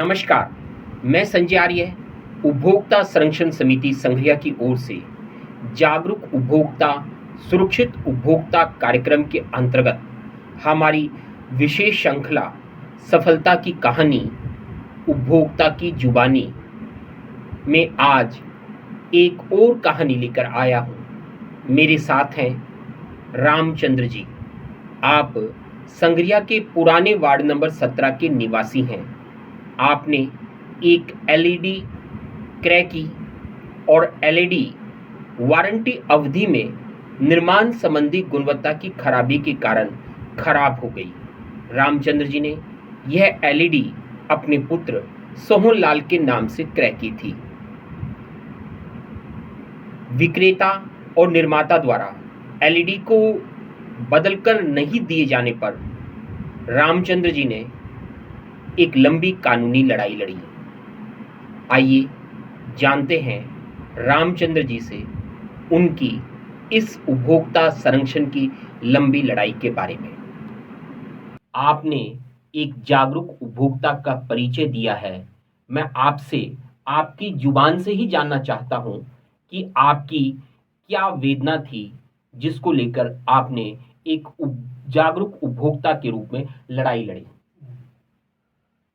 नमस्कार, मैं संजय आर्य, उपभोक्ता संरक्षण समिति संघिया की ओर से जागरूक उपभोक्ता सुरक्षित उपभोक्ता कार्यक्रम के अंतर्गत हमारी विशेष श्रृंखला सफलता की कहानी उपभोक्ता की जुबानी में आज एक और कहानी लेकर आया हूँ। मेरे साथ हैं रामचंद्र जी। आप संघरिया के पुराने वार्ड नंबर 17 के निवासी हैं। आपने एक एलईडी क्रय की और एलईडी वारंटी अवधि में निर्माण संबंधी गुणवत्ता की खराबी के कारण खराब हो गई। रामचंद्र जी ने यह एलईडी अपने पुत्र सोहन लाल के नाम से क्रय की थी। विक्रेता और निर्माता द्वारा एलईडी को बदलकर नहीं दिए जाने पर रामचंद्र जी ने एक लंबी कानूनी लड़ाई लड़ी। आइए जानते हैं रामचंद्र जी से उनकी इस उपभोक्ता संरक्षण की लंबी लड़ाई के बारे में। आपने एक जागरूक उपभोक्ता का परिचय दिया है। मैं आपसे आपकी जुबान से ही जानना चाहता हूं कि आपकी क्या वेदना थी जिसको लेकर आपने एक जागरूक उपभोक्ता के रूप में लड़ाई लड़ी।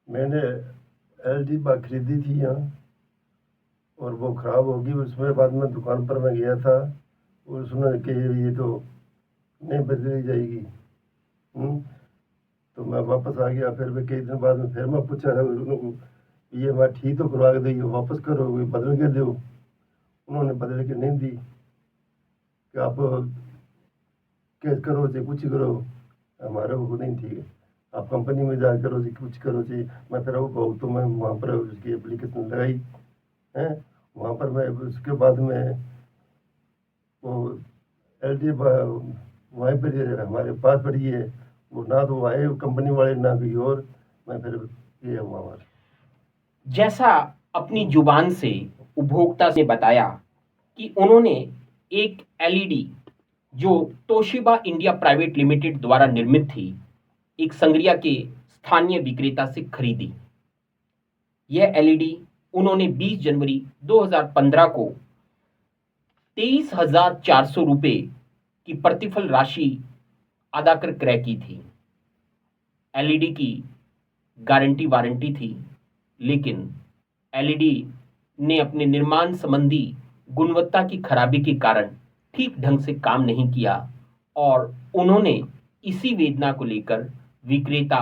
मैंने एलडी बाइक खरीदी थी यहाँ और वो ख़राब होगी। उसमें बाद में दुकान पर मैं गया था और उसने कि ये तो नहीं बदली जाएगी। तो मैं वापस आ गया। फिर मैं कई दिन बाद में फिर मैं पूछा उनको, ये मैं ठीक तो करवा के दी, वापस करो, बदल के दो। उन्होंने बदल के नहीं दी कि आप केस करो चाहे कुछ करो, हमारे को नहीं ठीक है, आप कंपनी में जा करो जी, कुछ करो जी। मैं फिर वो कहूँ तो मैं वहाँ पर उसकी एप्लीकेशन लगाई है। वहाँ पर मैं उसके बाद में वो एलडी वहीं पर हमारे पास पड़ी है, वो ना तो वो आए कंपनी वाले ना कोई और। मैं फिर ये हुआ। जैसा अपनी जुबान से उपभोक्ता ने बताया कि उन्होंने एक एलईडी जो तोशिबा इंडिया प्राइवेट लिमिटेड द्वारा निर्मित थी, एक संघरिया के स्थानीय विक्रेता से खरीदी। यह एलईडी उन्होंने 20 जनवरी 2015 को 23,400 रुपये की प्रतिफल राशि अदा कर क्रय की थी। एलईडी की गारंटी वारंटी थी, लेकिन एलईडी ने अपने निर्माण संबंधी गुणवत्ता की खराबी के कारण ठीक ढंग से काम नहीं किया और उन्होंने इसी वेदना को लेकर विक्रेता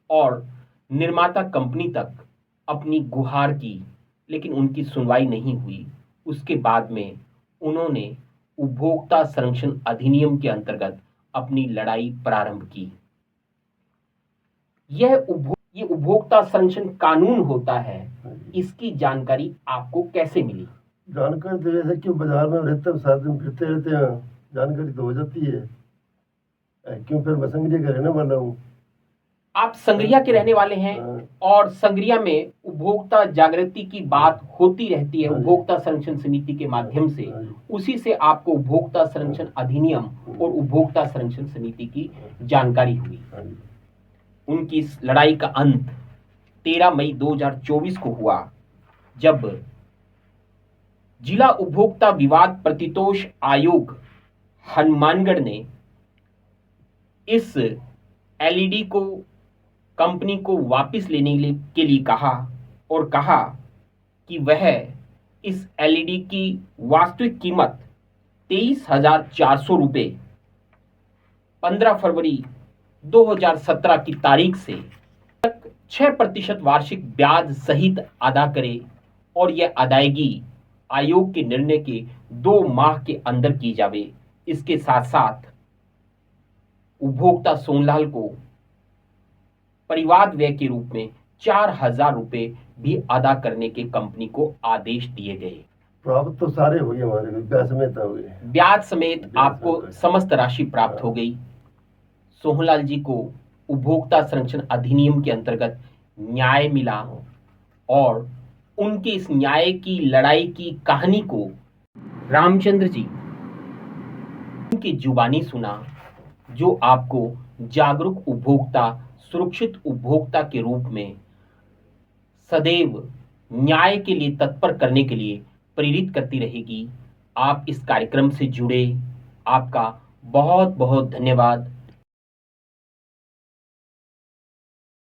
और निर्माता कंपनी तक अपनी गुहार की, लेकिन उनकी सुनवाई नहीं हुई। उसके बाद में उन्होंने उपभोक्ता संरक्षण अधिनियम के अंतर्गत अपनी लड़ाई प्रारंभ की। ये उपभोक्ता संरक्षण कानून होता है, इसकी जानकारी आपको कैसे मिली? जानकारी तो जैसे क्यों बाजार में रहते साथ दिन फिरते रहते हैं, जानकारी तो हो जाती है। क्यों फिर मैं संघरिया का रहने वाला हूँ। आप संघरिया के रहने वाले हैं और संघरिया में उपभोक्ता जागृति की बात होती रहती है उपभोक्ता संरक्षण समिति के माध्यम से। उसी से आपको उपभोक्ता संरक्षण अधिनियम और उपभोक्ता संरक्षण समिति की जानकारी हुई। उनकी इस लड़ाई का अंत 13 मई 2024 को हुआ, जब जिला उपभोक्ता विवाद प्रतितोष आयोग हनुमानगढ़ ने इस एलईडी को कंपनी को वापस लेने के लिए कहा और कहा कि वह इस एलईडी की वास्तविक कीमत 23,400 रुपये 15 फरवरी 2017 की तारीख से 6% वार्षिक ब्याज सहित अदा करे और यह अदायगी आयोग के निर्णय के 2 माह के अंदर की जावे। इसके साथ साथ उपभोक्ता सोनलाल को परिवाद व्यय के रूप में 4,000 रुपये भी अदा करने के कंपनी को आदेश दिए गए। प्राप्त तो सारे हो गए, हमारे ब्याज समेत हो गए। ब्याज समेत आपको समस्त राशि प्राप्त हो गई। सोहनलाल जी को उपभोक्ता संरक्षण अधिनियम के अंतर्गत न्याय मिला और उनके इस न्याय की लड़ाई की कहानी को रामचंद्र जी उनकी जुबानी सुना, जो आपको जागरूक उपभोक्ता सुरक्षित उपभोक्ता के रूप में सदैव न्याय के लिए तत्पर करने के लिए प्रेरित करती रहेगी। आप इस कार्यक्रम से जुड़े, आपका बहुत बहुत धन्यवाद।